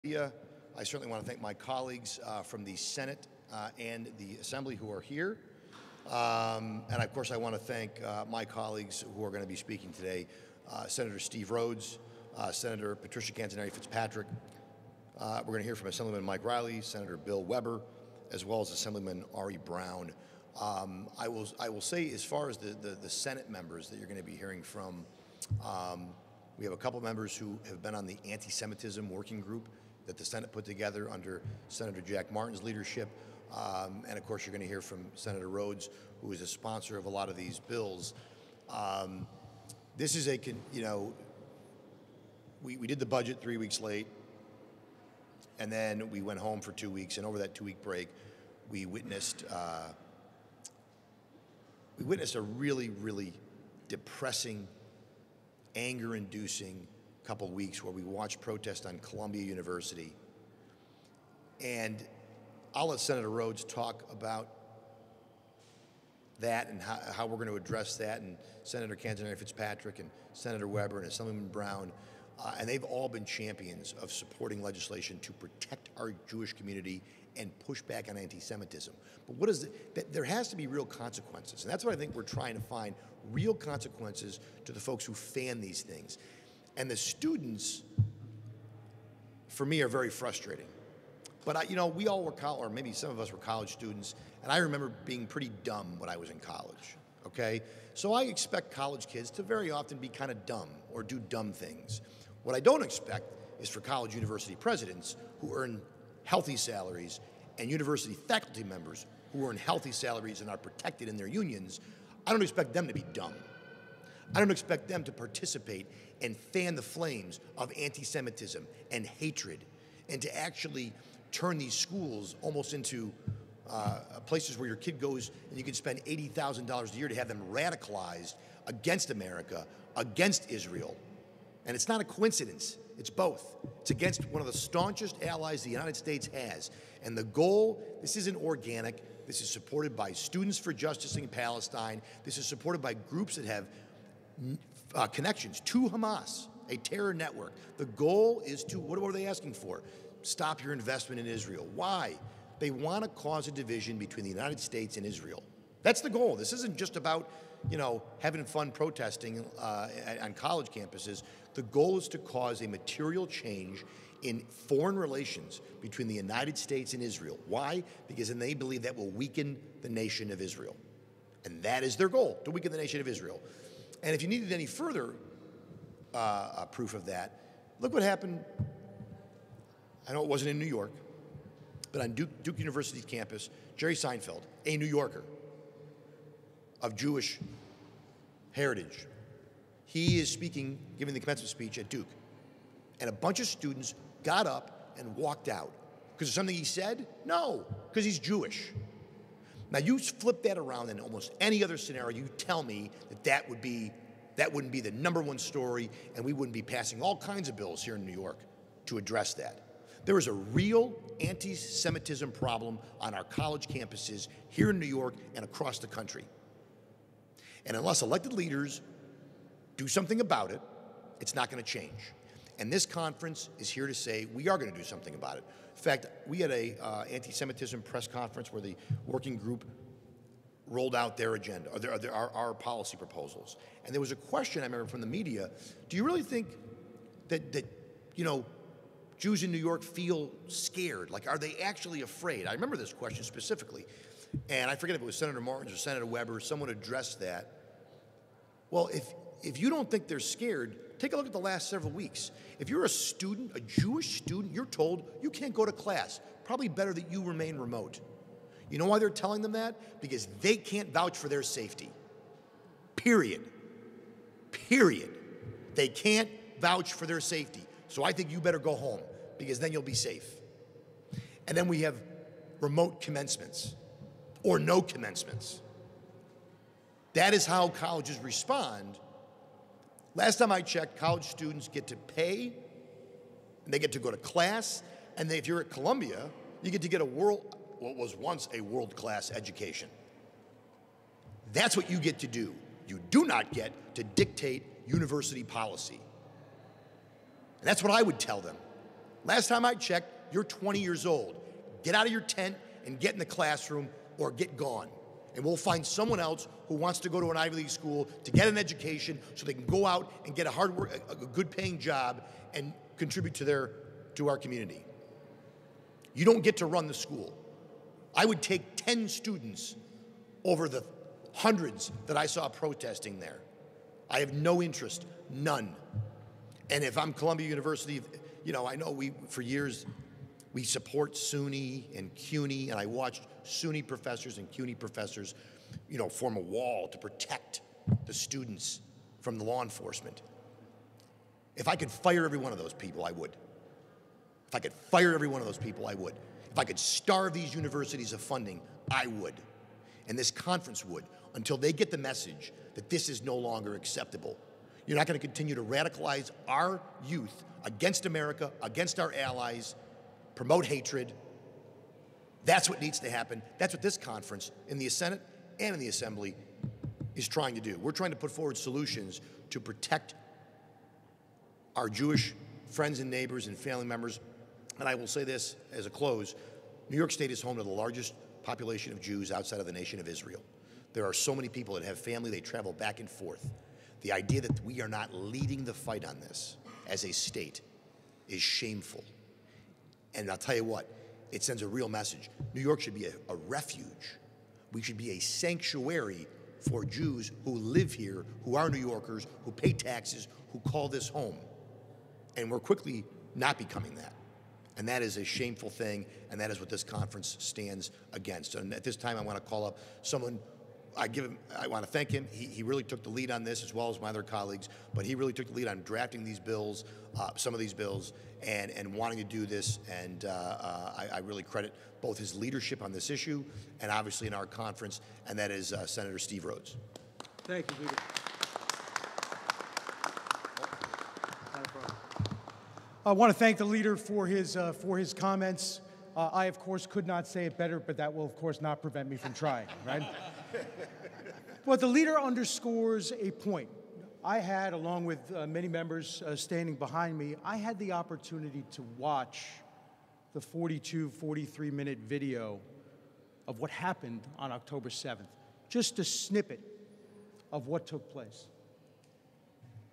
I certainly want to thank my colleagues from the Senate and the Assembly who are here. And of course, I want to thank my colleagues who are going to be speaking today, Senator Steve Rhoads, Senator Patricia Canzoneri-Fitzpatrick. We're going to hear from Assemblyman Mike Riley, Senator Bill Weber, as well as Assemblyman Ari Brown. I will say, as far as the Senate members that you're going to be hearing from, we have a couple members who have been on the Antisemitism working group that the Senate put together under Senator Jack Martin's leadership. And of course, you're going to hear from Senator Rhoads, who is a sponsor of a lot of these bills. This is we did the budget 3 weeks late, and then we went home for 2 weeks, and over that 2-week break, we witnessed a really, really depressing, anger-inducing couple of weeks where we watched protests on Columbia University. And I'll let Senator Rhoads talk about that and how we're going to address that, and Senator Canzoneri-Fitzpatrick and Senator Weber and Assemblyman Brown. And they've all been champions of supporting legislation to protect our Jewish community and push back on anti-Semitism. But what is it? There has to be real consequences. And that's what I think we're trying to find, real consequences to the folks who fan these things. And the students, for me, are very frustrating. But, we all were college, or maybe some of us were college students, and I remember being pretty dumb when I was in college, okay? So I expect college kids to very often be kind of dumb or do dumb things. What I don't expect is for college university presidents who earn healthy salaries and university faculty members who earn healthy salaries and are protected in their unions. I don't expect them to be dumb. I don't expect them to participate and fan the flames of anti-Semitism and hatred, and to actually turn these schools almost into places where your kid goes and you can spend $80,000 a year to have them radicalized against America, against Israel. And it's not a coincidence. It's both. It's against one of the staunchest allies the United States has. And the goal, this isn't organic. This is supported by Students for Justice in Palestine. This is supported by groups that have connections to Hamas, a terror network. The goal is to, what are they asking for? Stop your investment in Israel. Why? They want to cause a division between the United States and Israel. That's the goal. This isn't just about, having fun protesting on college campuses. The goal is to cause a material change in foreign relations between the United States and Israel. Why? Because then they believe that will weaken the nation of Israel. And that is their goal, to weaken the nation of Israel. And if you needed any further proof of that, look what happened. I know it wasn't in New York, but on Duke University's campus, Jerry Seinfeld, a New Yorker of Jewish heritage, he is speaking, giving the commencement speech at Duke. And a bunch of students got up and walked out. Because of something he said? No, because he's Jewish. Now, you flip that around in almost any other scenario, you tell me that wouldn't be the #1 story, and we wouldn't be passing all kinds of bills here in New York to address that. There is a real anti-Semitism problem on our college campuses here in New York and across the country. And unless elected leaders do something about it, it's not going to change. And this conference is here to say we are going to do something about it. In fact, we had a anti-Semitism press conference where the working group rolled out their agenda, or our policy proposals. And there was a question I remember from the media: do you really think that Jews in New York feel scared? Like, are they actually afraid? I remember this question specifically. And I forget if it was Senator Martins or Senator Weber, someone addressed that. Well, if you don't think they're scared, take a look at the last several weeks. If you're a student, a Jewish student, you're told you can't go to class. Probably better that you remain remote. You know why they're telling them that? Because they can't vouch for their safety. Period. Period. They can't vouch for their safety. So I think you better go home, because then you'll be safe. And then we have remote commencements or no commencements. That is how colleges respond. Last time I checked, college students get to pay, and they get to go to class, and if you're at Columbia, you get to get what was once a world-class education. That's what you get to do. You do not get to dictate university policy. And that's what I would tell them. Last time I checked, you're 20 years old. Get out of your tent and get in the classroom or get gone. And we'll find someone else who wants to go to an Ivy League school to get an education so they can go out and get a good paying job and contribute to our community. You don't get to run the school. I would take 10 students over the hundreds that I saw protesting there. I have no interest, none. And if I'm Columbia University, you know, I know for years, we support SUNY and CUNY, and I watched SUNY professors and CUNY professors, you know, form a wall to protect the students from the law enforcement. If I could fire every one of those people, I would. If I could fire every one of those people, I would. If I could starve these universities of funding, I would. And this conference would, until they get the message that this is no longer acceptable. You're not going to continue to radicalize our youth against America, against our allies, promote hatred. That's what needs to happen. That's what this conference in the Senate and in the Assembly is trying to do. We're trying to put forward solutions to protect our Jewish friends and neighbors and family members. And I will say this as a close, New York State is home to the largest population of Jews outside of the nation of Israel. There are so many people that have family, they travel back and forth. The idea that we are not leading the fight on this as a state is shameful. And I'll tell you what, it sends a real message. New York should be a refuge. We should be a sanctuary for Jews who live here, who are New Yorkers, who pay taxes, who call this home. And we're quickly not becoming that. And that is a shameful thing, and that is what this conference stands against. And at this time, I want to call up someone. I want to thank him. He really took the lead on this, as well as my other colleagues, but he really took the lead on drafting these bills, some of these bills, and wanting to do this. And I really credit both his leadership on this issue and obviously in our conference, and that is Senator Steve Rhoads. Thank you, Leader. I want to thank the leader for his comments. I, of course, could not say it better, but that will, of course, not prevent me from trying, right? But the leader underscores a point. I had, along with many members standing behind me, I had the opportunity to watch the 43-minute video of what happened on October 7th, just a snippet of what took place,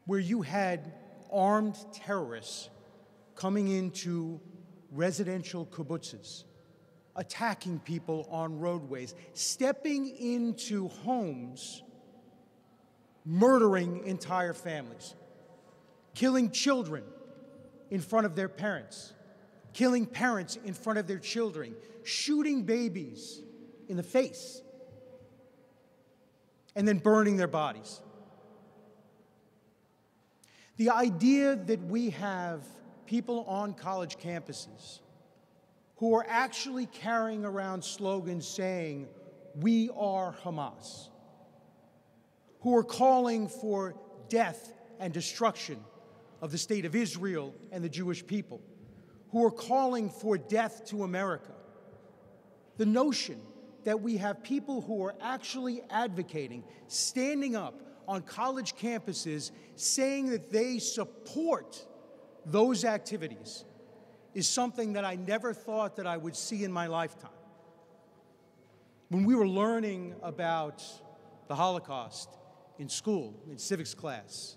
where you had armed terrorists coming into residential kibbutzes, attacking people on roadways, stepping into homes, murdering entire families, killing children in front of their parents, killing parents in front of their children, shooting babies in the face, and then burning their bodies. The idea that we have people on college campuses who are actually carrying around slogans saying, "We are Hamas," who are calling for death and destruction of the state of Israel and the Jewish people, who are calling for death to America. The notion that we have people who are actually advocating, standing up on college campuses, saying that they support those activities is something that I never thought that I would see in my lifetime. When we were learning about the Holocaust in school, in civics class,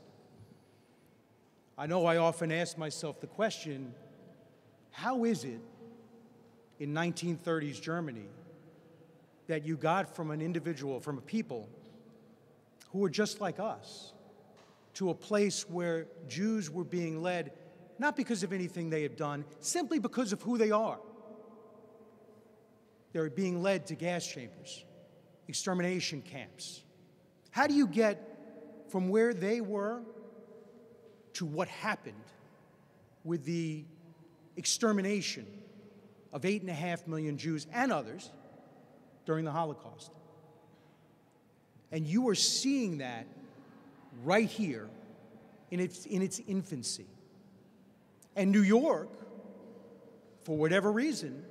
I know I often ask myself the question, how is it in 1930s Germany that you got from an individual, from a people who were just like us, to a place where Jews were being led not because of anything they had done, simply because of who they are. They were being led to gas chambers, extermination camps. How do you get from where they were to what happened with the extermination of 8.5 million Jews and others during the Holocaust? And you are seeing that right here in its infancy. And New York, for whatever reason,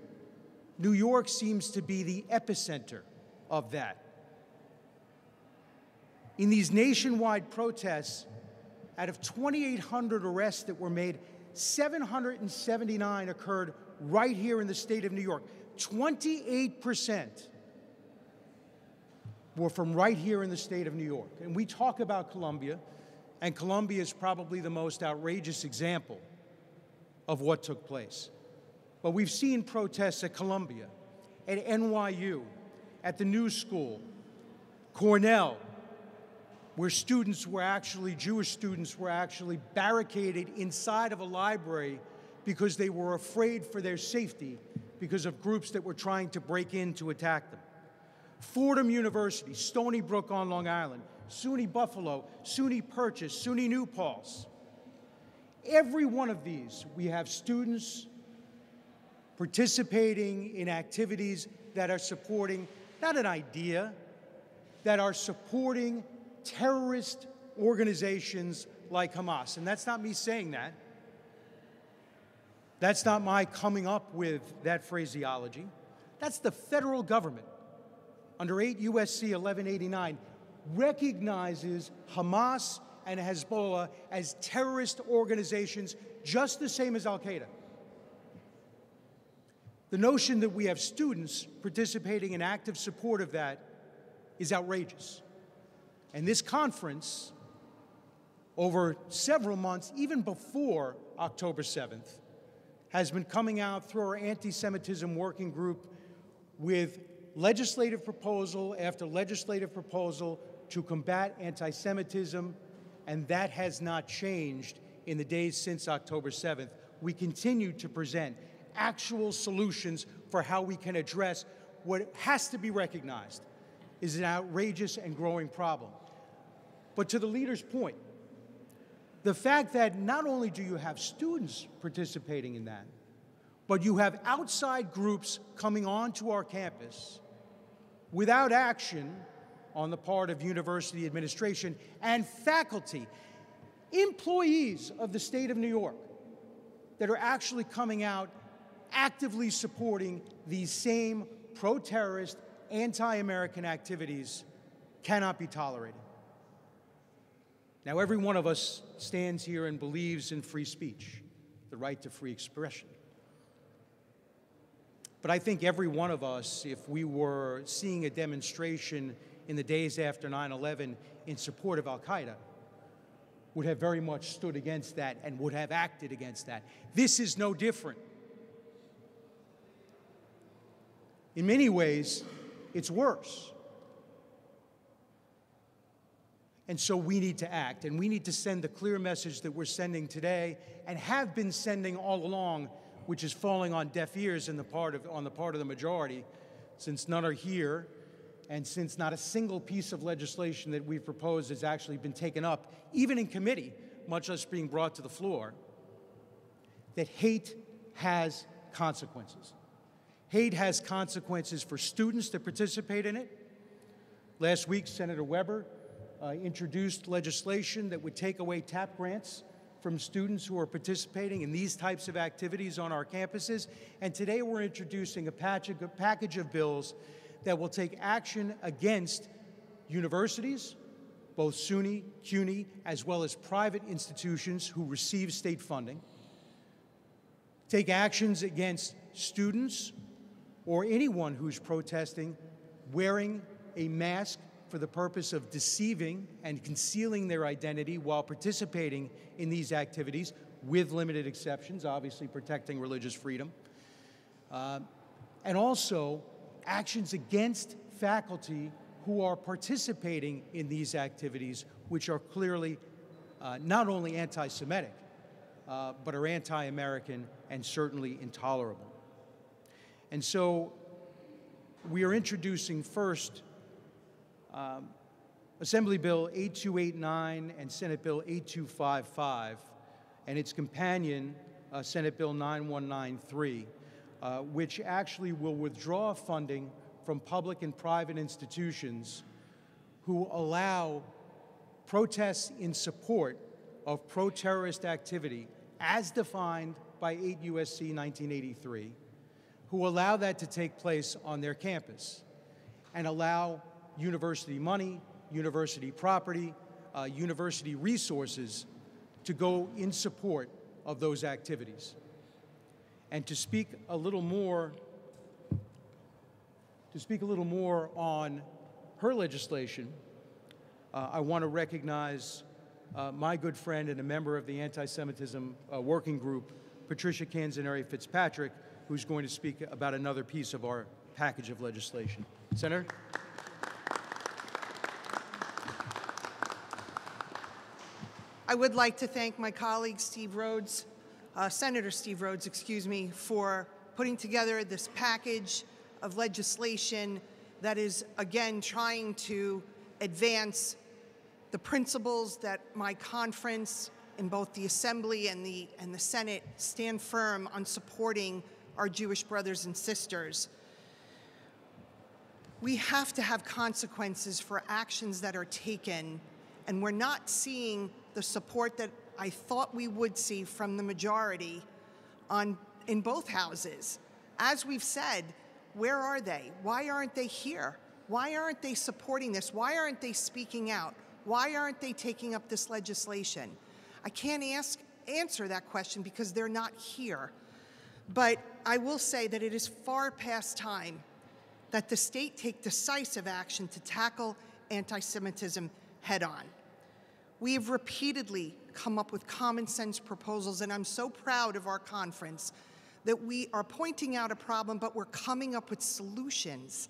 New York seems to be the epicenter of that. In these nationwide protests, out of 2,800 arrests that were made, 779 occurred right here in the state of New York. 28% were from right here in the state of New York. And we talk about Columbia, and Columbia is probably the most outrageous example of what took place. But we've seen protests at Columbia, at NYU, at the New School, Cornell, where Jewish students were actually barricaded inside of a library because they were afraid for their safety because of groups that were trying to break in to attack them. Fordham University, Stony Brook on Long Island, SUNY Buffalo, SUNY Purchase, SUNY New Paltz. Every one of these, we have students participating in activities that are supporting, not an idea, that are supporting terrorist organizations like Hamas. And that's not me saying that. That's not my coming up with that phraseology. That's the federal government, under 8 U.S.C. 1189, recognizes Hamas and Hezbollah as terrorist organizations just the same as Al-Qaeda. The notion that we have students participating in active support of that is outrageous. And this conference, over several months, even before October 7th, has been coming out through our anti-Semitism working group with legislative proposal after legislative proposal to combat anti-Semitism, and that has not changed in the days since October 7th. We continue to present actual solutions for how we can address what has to be recognized is an outrageous and growing problem. But to the leader's point, the fact that not only do you have students participating in that, but you have outside groups coming onto our campus without action on the part of university administration and faculty, employees of the state of New York, that are actually coming out actively supporting these same pro-terrorist, anti-American activities cannot be tolerated. Now, every one of us stands here and believes in free speech, the right to free expression. But I think every one of us, if we were seeing a demonstration in the days after 9/11 in support of Al-Qaeda, would have very much stood against that and would have acted against that. This is no different. In many ways, it's worse. And so we need to act, and we need to send the clear message that we're sending today and have been sending all along, which is falling on deaf ears on the part of the majority, since none are here, and since not a single piece of legislation that we've proposed has actually been taken up, even in committee, much less being brought to the floor, that hate has consequences. Hate has consequences for students that participate in it. Last week, Senator Weber introduced legislation that would take away TAP grants from students who are participating in these types of activities on our campuses. And today we're introducing a package of bills that will take action against universities, both SUNY, CUNY, as well as private institutions who receive state funding, take actions against students or anyone who's protesting wearing a mask for the purpose of deceiving and concealing their identity while participating in these activities, with limited exceptions, obviously protecting religious freedom. And also actions against faculty who are participating in these activities, which are clearly not only anti-Semitic, but are anti-American and certainly intolerable. And so we are introducing first Assembly Bill 8289 and Senate Bill 8255, and its companion, Senate Bill 9193, which actually will withdraw funding from public and private institutions who allow protests in support of pro-terrorist activity as defined by 8 U.S.C. 1983, who allow that to take place on their campus and allow university money, university property, university resources to go in support of those activities. And to speak a little more on her legislation, I want to recognize my good friend and a member of the Anti-Semitism Working Group, Patricia Canzoneri-Fitzpatrick, who's going to speak about another piece of our package of legislation. Senator? I would like to thank my colleague Steve Rhoads, Senator Steve Rhoads, excuse me, for putting together this package of legislation that is, again, trying to advance the principles that my conference in both the Assembly and the Senate stand firm on supporting our Jewish brothers and sisters. We have to have consequences for actions that are taken, and we're not seeing the support that I thought we would see from the majority in both houses. As we've said, where are they? Why aren't they here? Why aren't they supporting this? Why aren't they speaking out? Why aren't they taking up this legislation? I can't answer that question because they're not here. But I will say that it is far past time that the state take decisive action to tackle anti-Semitism head-on. We have repeatedly come up with common sense proposals, and I'm so proud of our conference that we are pointing out a problem, but we're coming up with solutions.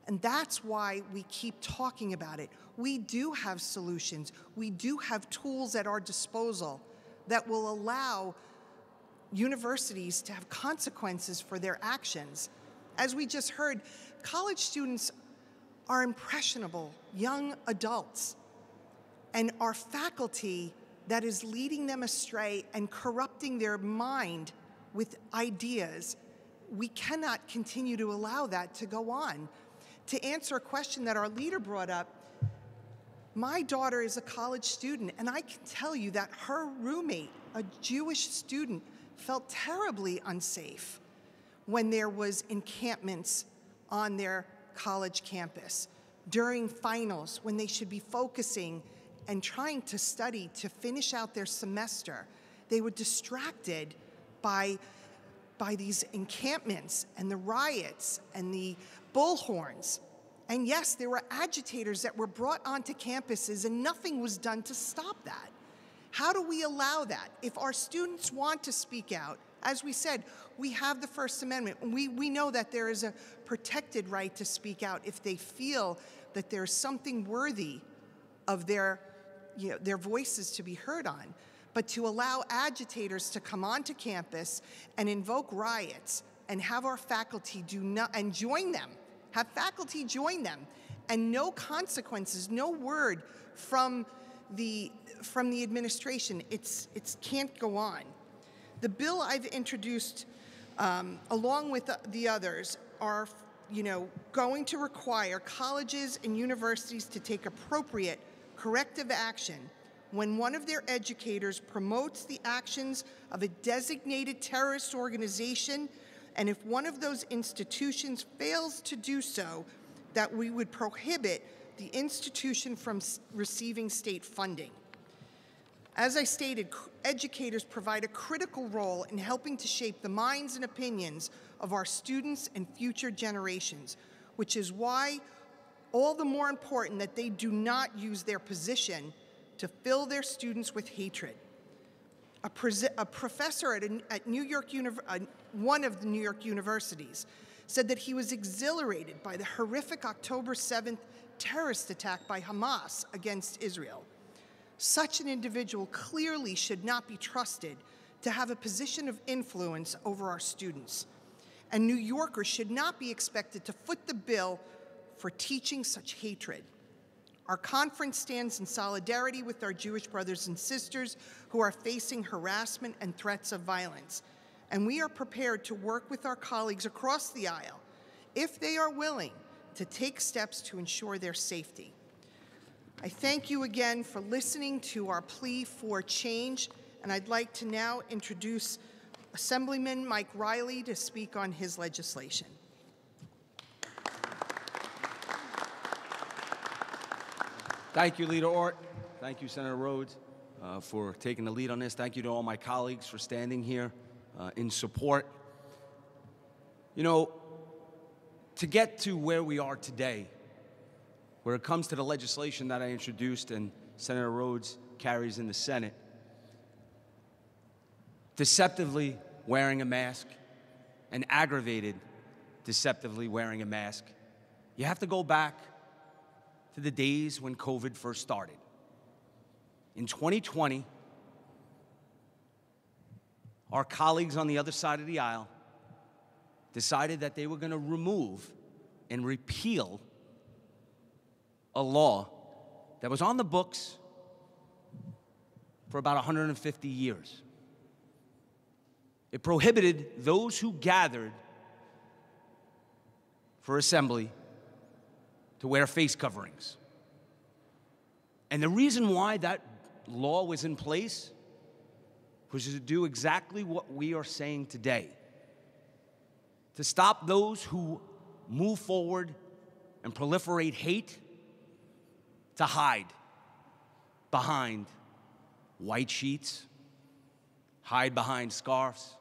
And that's why we keep talking about it. We do have solutions. We do have tools at our disposal that will allow universities to have consequences for their actions. As we just heard, college students are impressionable young adults, and our faculty that is leading them astray and corrupting their mind with ideas, we cannot continue to allow that to go on. To answer a question that our leader brought up, my daughter is a college student, and I can tell you that her roommate, a Jewish student, felt terribly unsafe when there was encampments on their college campus during finals, when they should be focusing and trying to study to finish out their semester. They were distracted by these encampments and the riots and the bullhorns. And yes, there were agitators that were brought onto campuses, and nothing was done to stop that. How do we allow that? If our students want to speak out, as we said, we have the First Amendment. We know that there is a protected right to speak out if they feel that there's something worthy of their voices to be heard on. But to allow agitators to come onto campus and invoke riots and have our faculty and join them, have faculty join them, and no consequences, no word from the administration, it can't go on. The bill I've introduced, along with the others, are going to require colleges and universities to take appropriate corrective action when one of their educators promotes the actions of a designated terrorist organization, and if one of those institutions fails to do so, that we would prohibit the institution from receiving state funding. As I stated, educators provide a critical role in helping to shape the minds and opinions of our students and future generations, which is why all the more important that they do not use their position to fill their students with hatred. A professor at one of the New York universities said that he was exhilarated by the horrific October 7th terrorist attack by Hamas against Israel. Such an individual clearly should not be trusted to have a position of influence over our students. And New Yorkers should not be expected to foot the bill for teaching such hatred. Our conference stands in solidarity with our Jewish brothers and sisters who are facing harassment and threats of violence. And we are prepared to work with our colleagues across the aisle, if they are willing, to take steps to ensure their safety. I thank you again for listening to our plea for change, and I'd like to now introduce Assemblyman Mike Riley to speak on his legislation. Thank you, Leader Ort. Thank you, Senator Rhoads. for taking the lead on this. Thank you to all my colleagues for standing here in support. You know, to get to where we are today, where it comes to the legislation that I introduced and Senator Rhoads carries in the Senate, deceptively wearing a mask and aggravated deceptively wearing a mask, you have to go back to the days when COVID first started. In 2020, our colleagues on the other side of the aisle decided that they were going to remove and repeal a law that was on the books for about 150 years. It prohibited those who gathered for assembly to wear face coverings. And the reason why that law was in place was to do exactly what we are saying today, to stop those who move forward and proliferate hate to hide behind white sheets, hide behind scarves,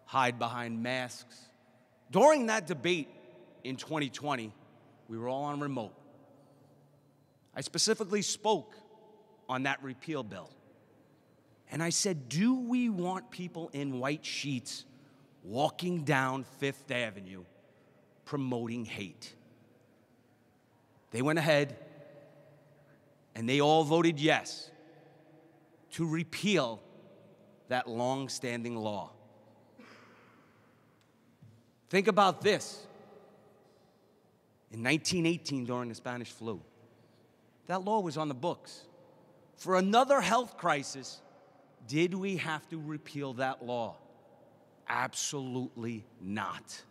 hide behind masks. During that debate in 2020, we were all on remote. I specifically spoke on that repeal bill. And I said, do we want people in white sheets walking down Fifth Avenue promoting hate? They went ahead and they all voted yes to repeal that long-standing law. Think about this. In 1918, during the Spanish flu, that law was on the books. For another health crisis, did we have to repeal that law? Absolutely not.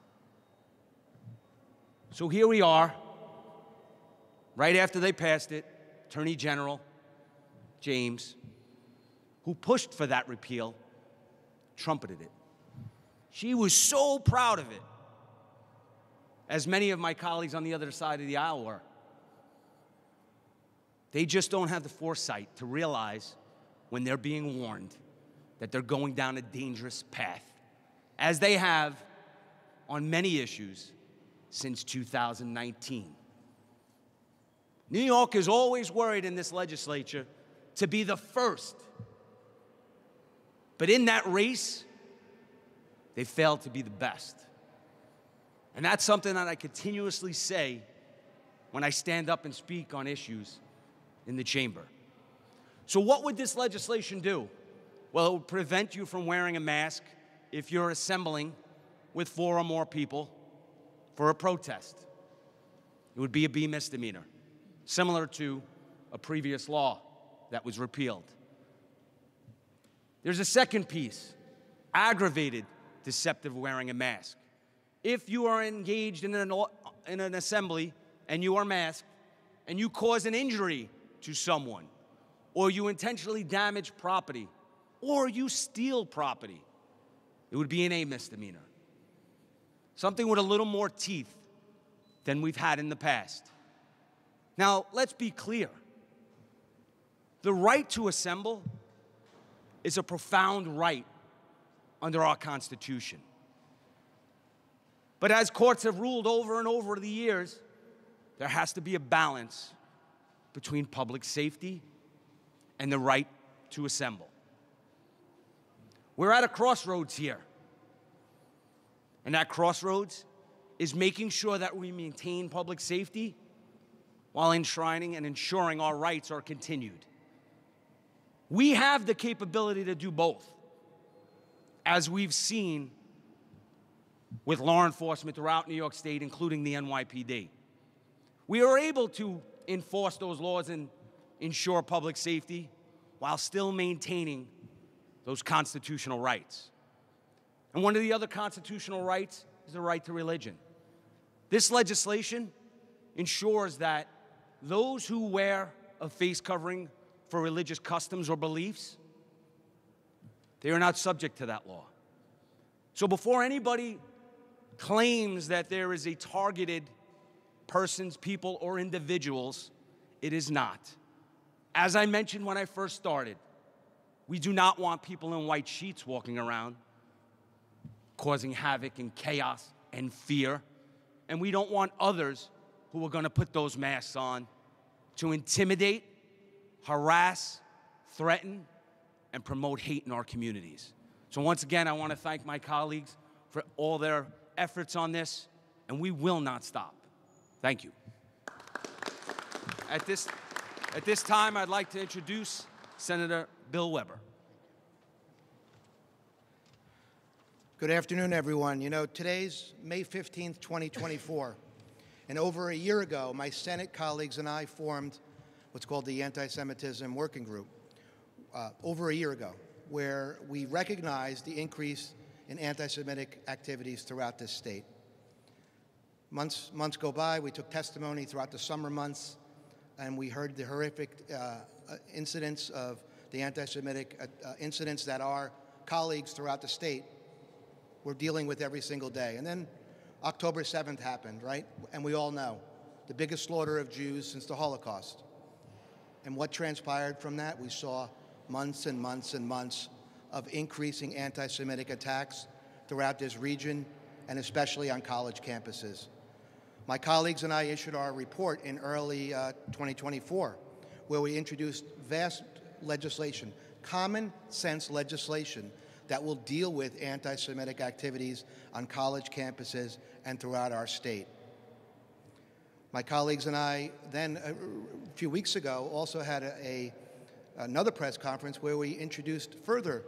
So here we are, right after they passed it, Attorney General James, who pushed for that repeal, trumpeted it. She was so proud of it, as many of my colleagues on the other side of the aisle were. They just don't have the foresight to realize when they're being warned that they're going down a dangerous path, as they have on many issues since 2019. New York is always worried in this legislature to be the first. But in that race, they failed to be the best. And that's something that I continuously say when I stand up and speak on issues in the chamber. So what would this legislation do? Well, it would prevent you from wearing a mask if you're assembling with 4 or more people for a protest. It would be a B misdemeanor, similar to a previous law that was repealed. There's a second piece, aggravated deceptive wearing a mask. If you are engaged in an assembly and you are masked and you cause an injury to someone, or you intentionally damage property, or you steal property, it would be an A misdemeanor. Something with a little more teeth than we've had in the past. Now, let's be clear. The right to assemble is a profound right under our Constitution. But as courts have ruled over and over the years, there has to be a balance between public safety and the right to assemble. We're at a crossroads here. And that crossroads is making sure that we maintain public safety while enshrining and ensuring our rights are continued. We have the capability to do both, as we've seen with law enforcement throughout New York State, including the NYPD. We are able to enforce those laws and ensure public safety while still maintaining those constitutional rights. And one of the other constitutional rights is the right to religion. This legislation ensures that those who wear a face covering for religious customs or beliefs, they are not subject to that law. So before anybody claims that there is a targeted persons, people, or individuals, it is not. As I mentioned when I first started, We do not want people in white sheets walking around, causing havoc and chaos and fear. And we don't want others who are going to put those masks on to intimidate, harass, threaten, and promote hate in our communities. So once again, I want to thank my colleagues for all their efforts on this, and we will not stop. Thank you. At this time, I'd like to introduce Senator Bill Weber. Good afternoon, everyone. You know, today's May 15th, 2024, and over a year ago, my Senate colleagues and I formed what's called the Antisemitism Working Group, over a year ago, where we recognized the increase in anti-Semitic activities throughout this state. Months go by, we took testimony throughout the summer months, and we heard the horrific incidents of the anti-Semitic incidents that our colleagues throughout the state were dealing with every single day. And then October 7th happened, right? And we all know, the biggest slaughter of Jews since the Holocaust. And what transpired from that? We saw months and months and months of increasing anti-Semitic attacks throughout this region, and especially on college campuses. My colleagues and I issued our report in early 2024, where we introduced vast legislation, common sense legislation, that will deal with anti-Semitic activities on college campuses and throughout our state. My colleagues and I then, a few weeks ago, also had another press conference where we introduced further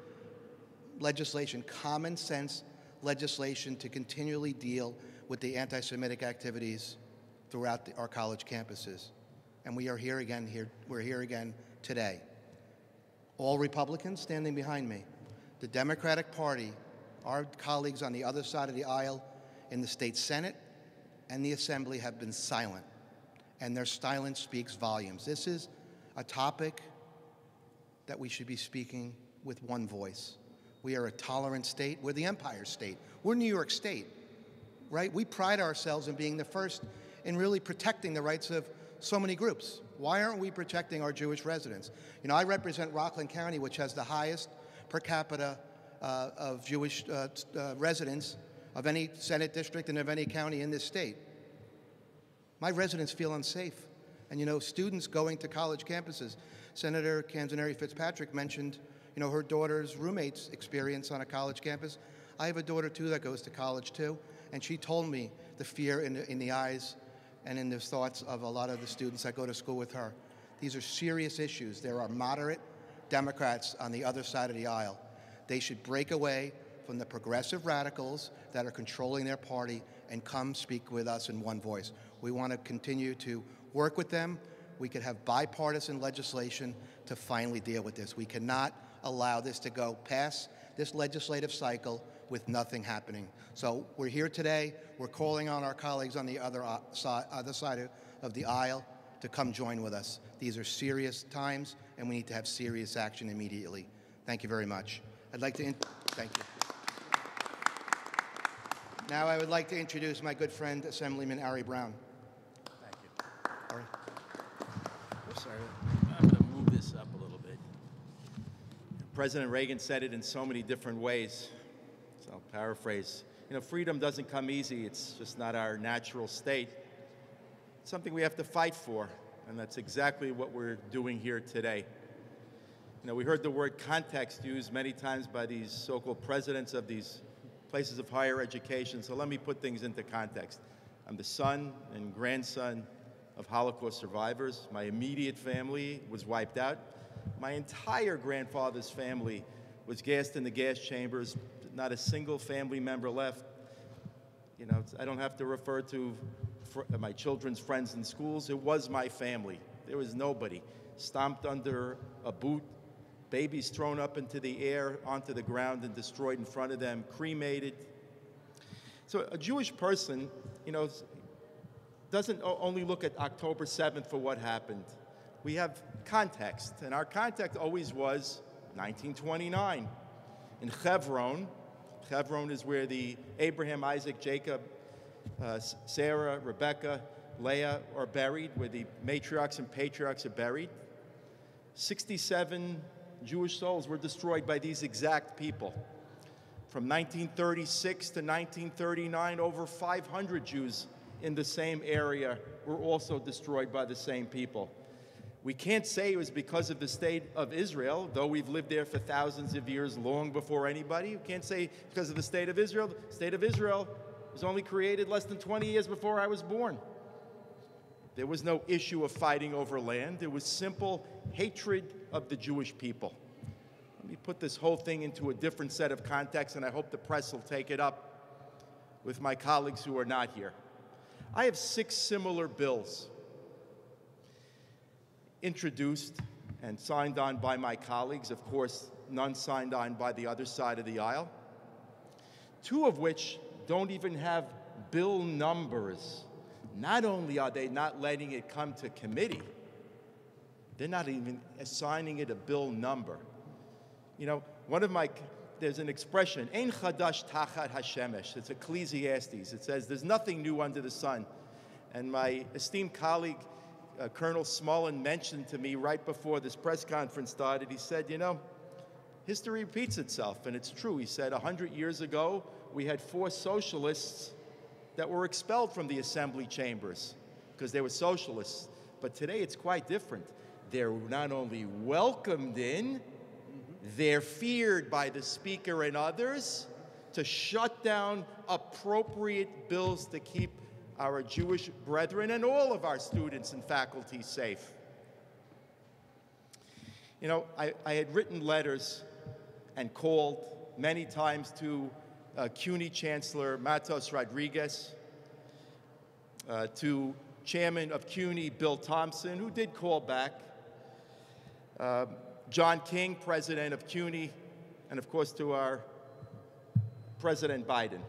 legislation, common sense legislation, to continually deal with the anti-Semitic activities throughout our college campuses. And we are here again we're here again today. All Republicans standing behind me. The Democratic Party, our colleagues on the other side of the aisle in the state Senate and the Assembly, have been silent, and their silence speaks volumes. This is a topic that we should be speaking with one voice. We are a tolerant state. We're the Empire State. We're New York State, right? We pride ourselves in being the first in really protecting the rights of so many groups. Why aren't we protecting our Jewish residents? You know, I represent Rockland County, which has the highest per capita of Jewish residents of any Senate district and of any county in this state. My residents feel unsafe. And, you know, students going to college campuses. Senator Canzoneri-Fitzpatrick mentioned, you know, her daughter's roommate's experience on a college campus. I have a daughter, too, that goes to college, too, and she told me the fear in the eyes and in the thoughts of a lot of the students that go to school with her. These are serious issues. There are moderate Democrats on the other side of the aisle. They should break away from the progressive radicals that are controlling their party and come speak with us in one voice. We want to continue to work with them. We could have bipartisan legislation to finally deal with this. We cannot allow this to go past this legislative cycle with nothing happening. So we're here today. We're calling on our colleagues on the other side of the aisle to come join with us. These are serious times, and we need to have serious action immediately. Thank you very much. I'd like to thank you. Now I would like to introduce my good friend, Assemblyman Ari Brown. Thank you. Ari. I'm sorry. I'm going to move this up a little bit. President Reagan said it in so many different ways. So I'll paraphrase. You know, freedom doesn't come easy. It's just not our natural state. It's something we have to fight for, and that's exactly what we're doing here today. You know, we heard the word context used many times by these so-called presidents of these places of higher education, so let me put things into context. I'm the son and grandson of Holocaust survivors. My immediate family was wiped out. My entire grandfather's family was gassed in the gas chambers. Not a single family member left. You know, I don't have to refer to my children's friends in schools. It was my family. There was nobody. Stomped under a boot, babies thrown up into the air, onto the ground and destroyed in front of them, cremated. So a Jewish person, you know, doesn't only look at October 7th for what happened. We have context, and our context always was 1929. In Hebron, Hebron is where the Abraham, Isaac, Jacob, Sarah, Rebecca, Leah are buried, where the matriarchs and patriarchs are buried. 67 Jewish souls were destroyed by these exact people. From 1936 to 1939, over 500 Jews in the same area were also destroyed by the same people. We can't say it was because of the state of Israel, though we've lived there for thousands of years, long before anybody. We can't say because of the state of Israel. The state of Israel was only created less than 20 years before I was born. There was no issue of fighting over land. There was simple hatred of the Jewish people. Let me put this whole thing into a different set of context, and I hope the press will take it up with my colleagues who are not here. I have 6 similar bills introduced and signed on by my colleagues, of course, none signed on by the other side of the aisle, 2 of which don't even have bill numbers. Not only are they not letting it come to committee, they're not even assigning it a bill number. You know, there's an expression, Ein chadash tachat hashemesh. It's Ecclesiastes. It says, there's nothing new under the sun. And my esteemed colleague, Colonel Smolin, mentioned to me right before this press conference started, he said, you know, history repeats itself, and it's true. He said 100 years ago, we had 4 socialists that were expelled from the assembly chambers because they were socialists. But today it's quite different. They're not only welcomed in, they're feared by the speaker and others to shut down appropriate bills to keep our Jewish brethren and all of our students and faculty safe. You know, I had written letters and called many times to CUNY Chancellor Matos Rodriguez, to Chairman of CUNY Bill Thompson, who did call back, John King, President of CUNY, and of course to our President Biden.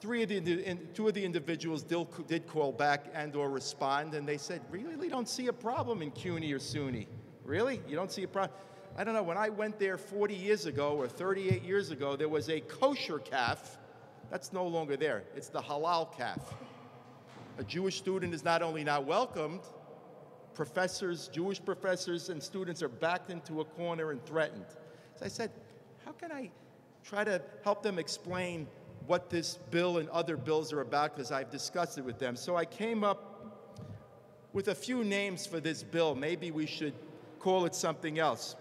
2 of the individuals did call back and or respond, and they said, really don't see a problem in CUNY or SUNY. Really? You don't see a problem? I don't know, when I went there 40 years ago or 38 years ago, there was a kosher calf. That's no longer there. It's the halal calf. A Jewish student is not only not welcomed, professors, Jewish professors and students are backed into a corner and threatened. So I said, how can I try to help them explain what this bill and other bills are about, because I've discussed it with them. So I came up with a few names for this bill. Maybe we should call it something else.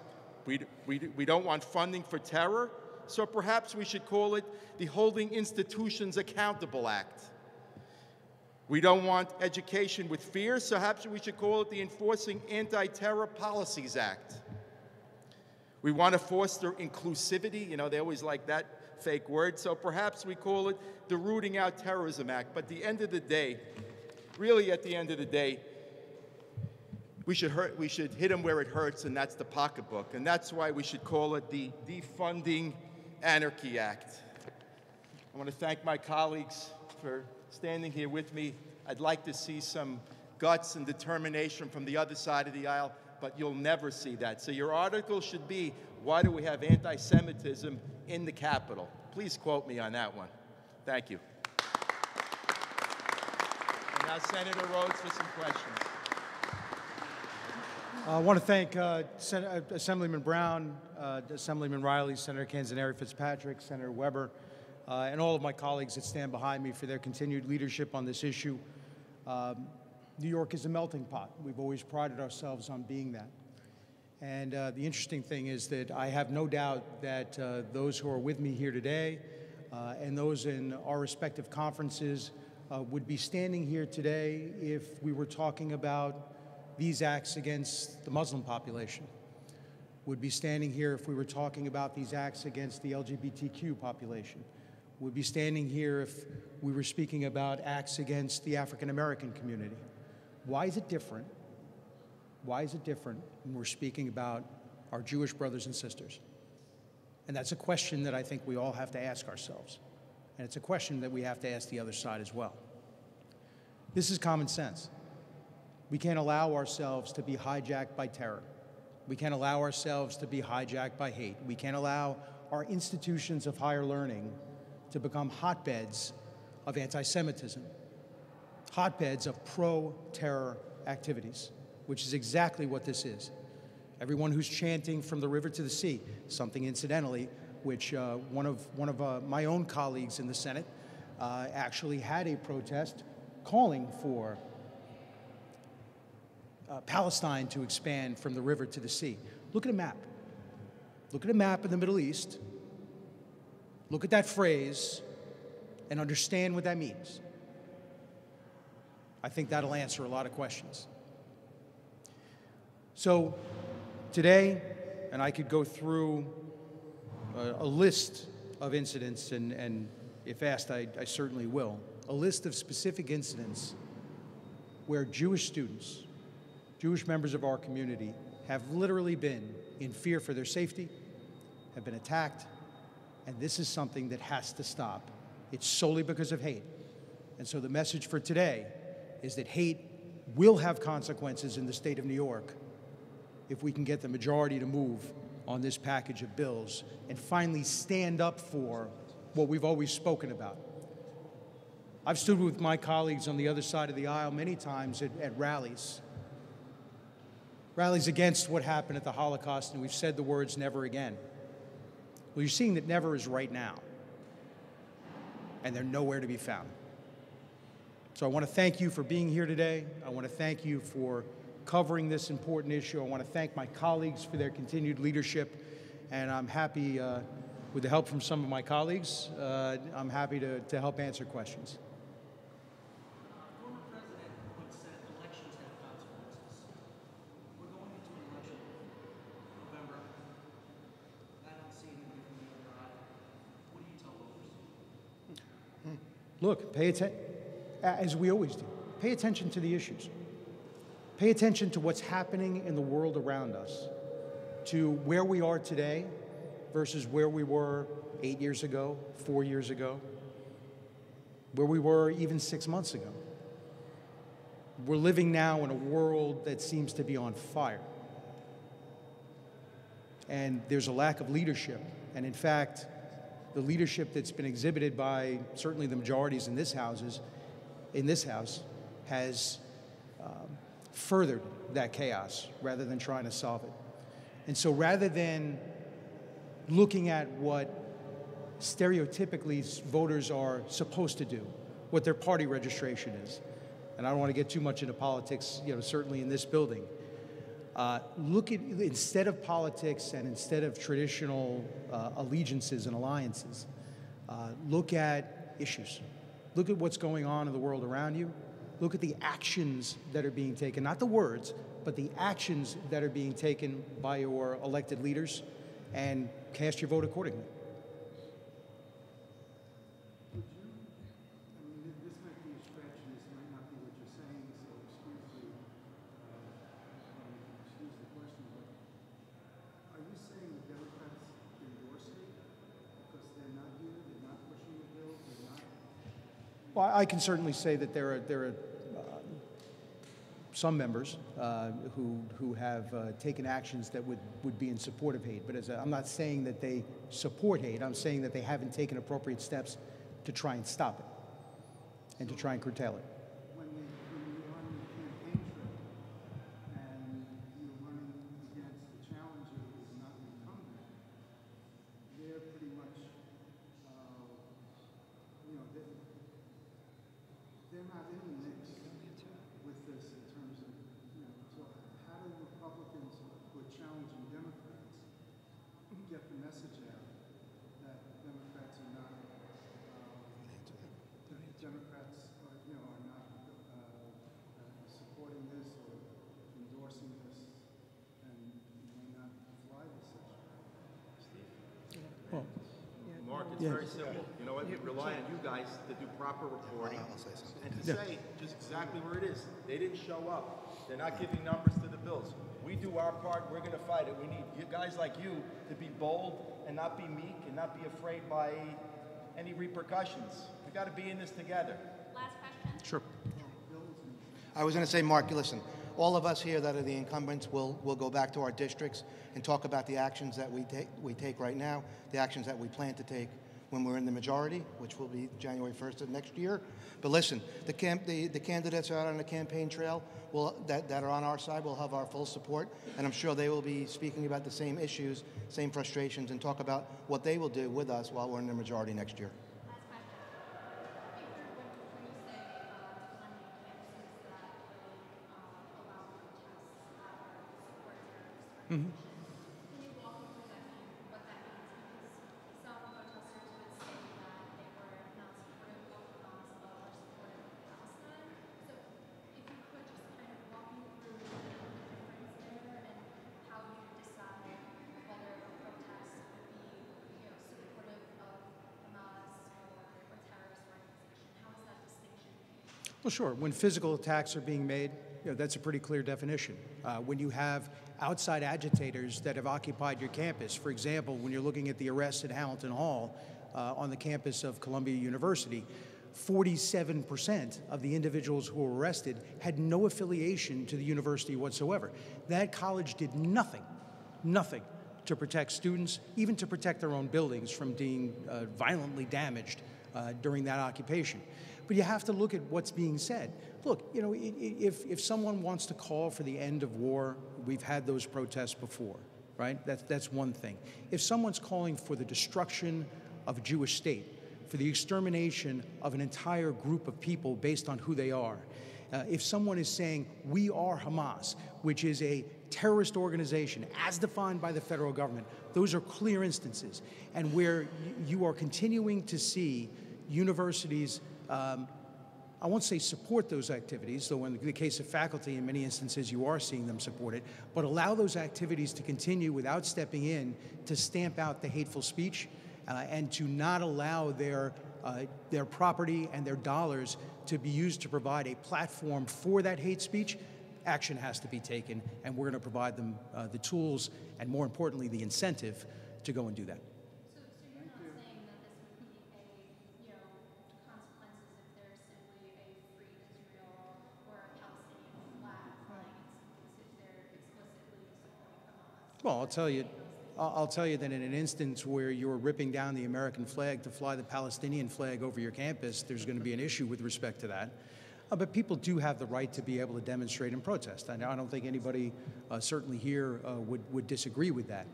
We don't want funding for terror, so perhaps we should call it the Holding Institutions Accountable Act. We don't want education with fear, so perhaps we should call it the Enforcing Anti-Terror Policies Act. We want to foster inclusivity. You know, they always like that fake word, so perhaps we call it the Rooting Out Terrorism Act. But at the end of the day, really at the end of the day, we should hit them where it hurts, and that's the pocketbook. And that's why we should call it the Defunding Anarchy Act. I want to thank my colleagues for standing here with me. I'd like to see some guts and determination from the other side of the aisle, but you'll never see that. So your article should be, why do we have anti-Semitism in the Capitol? Please quote me on that one. Thank you. And now Senator Rhoads for some questions. I want to thank Assemblyman Brown, Assemblyman Riley, Senator Canzoneri-Fitzpatrick, Senator Weber, and all of my colleagues that stand behind me for their continued leadership on this issue. New York is a melting pot. We've always prided ourselves on being that. And the interesting thing is that I have no doubt that those who are with me here today and those in our respective conferences would be standing here today if we were talking about these acts against the Muslim population, would be standing here if we were talking about these acts against the LGBTQ population, would be standing here if we were speaking about acts against the African American community. Why is it different? Why is it different when we're speaking about our Jewish brothers and sisters? And that's a question that I think we all have to ask ourselves. And it's a question that we have to ask the other side as well. This is common sense. We can't allow ourselves to be hijacked by terror. We can't allow ourselves to be hijacked by hate. We can't allow our institutions of higher learning to become hotbeds of anti-Semitism, hotbeds of pro-terror activities, which is exactly what this is. everyone who's chanting from the river to the sea, something incidentally, which one of my own colleagues in the Senate actually had a protest calling for Palestine to expand from the river to the sea. Look at a map. Look at a map of the Middle East. Look at that phrase and understand what that means. I think that'll answer a lot of questions. So today, and I could go through a list of incidents, and if asked, I certainly will, a list of specific incidents where Jewish students, Jewish members of our community, have literally been in fear for their safety, have been attacked, and this is something that has to stop. It's solely because of hate. And so the message for today is that hate will have consequences in the state of New York if we can get the majority to move on this package of bills and finally stand up for what we've always spoken about. I've stood with my colleagues on the other side of the aisle many times at rallies against what happened at the Holocaust, and we've said the words never again. Well, you're seeing that never is right now, and they're nowhere to be found. So I want to thank you for being here today. I want to thank you for covering this important issue. I want to thank my colleagues for their continued leadership, and I'm happy, with the help from some of my colleagues, I'm happy to help answer questions. Former president once said elections have consequences. We're going into an election in November. I don't see anything from the other aisle. What do you tell voters? Look, pay attention, as we always do, pay attention to the issues. Pay attention to what's happening in the world around us, to where we are today versus where we were 8 years ago, 4 years ago, where we were even 6 months ago. We're living now in a world that seems to be on fire. And there's a lack of leadership. And in fact, the leadership that's been exhibited by certainly the majorities in this House has furthered that chaos rather than trying to solve it. And so rather than looking at what stereotypically voters are supposed to do, what their party registration is, and I don't want to get too much into politics, certainly in this building, instead of politics and instead of traditional allegiances and alliances, look at issues. Look at what's going on in the world around you. Look at the actions that are being taken, not the words, but the actions that are being taken by your elected leaders, and cast your vote accordingly. This might be a stretch, and this might not be what you're saying, so excuse the question, but are you saying the Democrats endorse it because they're not here, they're not pushing the bill, they're not? Well, I can certainly say that there are some members who have taken actions that would be in support of hate. But I'm not saying that they support hate. I'm saying that they haven't taken appropriate steps to try and stop it and to try and curtail it. When you're on the campaign trip and you're running against the challenger who's not an incumbent, they're pretty much, they're not in the mix with this in terms of, so how do Republicans who are challenging Democrats get the message out that Democrats are not, Democrats are not supporting this or endorsing this and may not fly this issue? Well, Mark, it's very simple. You know what? We rely on you guys to do proper reporting and to say just exactly where it is. They didn't show up. They're not giving numbers to the bills. We do our part. We're going to fight it. We need you guys like you to be bold and not be meek and not be afraid by any repercussions. We got to be in this together. Last question. sure. I was going to say, Mark, listen, all of us here that are the incumbents will go back to our districts and talk about the actions that we take right now, the actions that we plan to take. when we're in the majority, which will be January 1st of next year. But listen, the candidates are out on the campaign trail that are on our side will have our full support, and I'm sure they will be speaking about the same issues, same frustrations, and talk about what they will do with us while we're in the majority next year. Mm-hmm. Can you walk me through what that means? Because some protesters would say that they were not supportive of Hamas, but were supportive of Palestine. So if you could just kind of walk me through the difference there and how you decide whether a protest would be, supportive of Hamas or terrorist organization. How is that distinction made? Well, sure. When physical attacks are being made, that's a pretty clear definition. When you have outside agitators that have occupied your campus, for example, when you're looking at the arrest at Hamilton Hall on the campus of Columbia University, 47% of the individuals who were arrested had no affiliation to the university whatsoever. That college did nothing to protect students, even to protect their own buildings from being violently damaged during that occupation. But you have to look at what's being said. Look, if someone wants to call for the end of war, we've had those protests before, right? That's one thing. If someone's calling for the destruction of a Jewish state, for the extermination of an entire group of people based on who they are, if someone is saying, we are Hamas, which is a terrorist organization as defined by the federal government, those are clear instances. And where you are continuing to see universities, I won't say support those activities, though in the case of faculty, in many instances you are seeing them support it, but allow those activities to continue without stepping in to stamp out the hateful speech and to not allow their property and their dollars to be used to provide a platform for that hate speech. Action has to be taken, and we're going to provide them the tools and, more importantly, the incentive to go and do that. So you're not saying that this would be consequences if there's simply a free Israel or a Palestinian flag flying if they're explicitly supporting Hamas? Well, I'll tell you that in an instance where you're ripping down the American flag to fly the Palestinian flag over your campus, there's going to be an issue with respect to that. But people do have the right to be able to demonstrate and protest. I don't think anybody, certainly here, would disagree with that.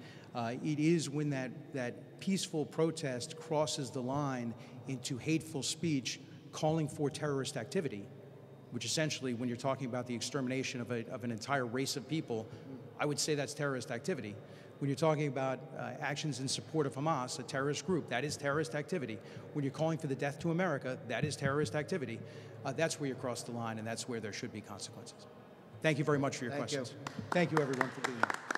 It is when that peaceful protest crosses the line into hateful speech calling for terrorist activity, which essentially, when you're talking about the extermination of an entire race of people, I would say that's terrorist activity. When you're talking about actions in support of Hamas, a terrorist group, that is terrorist activity. When you're calling for the death to America, that is terrorist activity. That's where you cross the line, and that's where there should be consequences. Thank you very much for your questions. Thank you, everyone, for being here.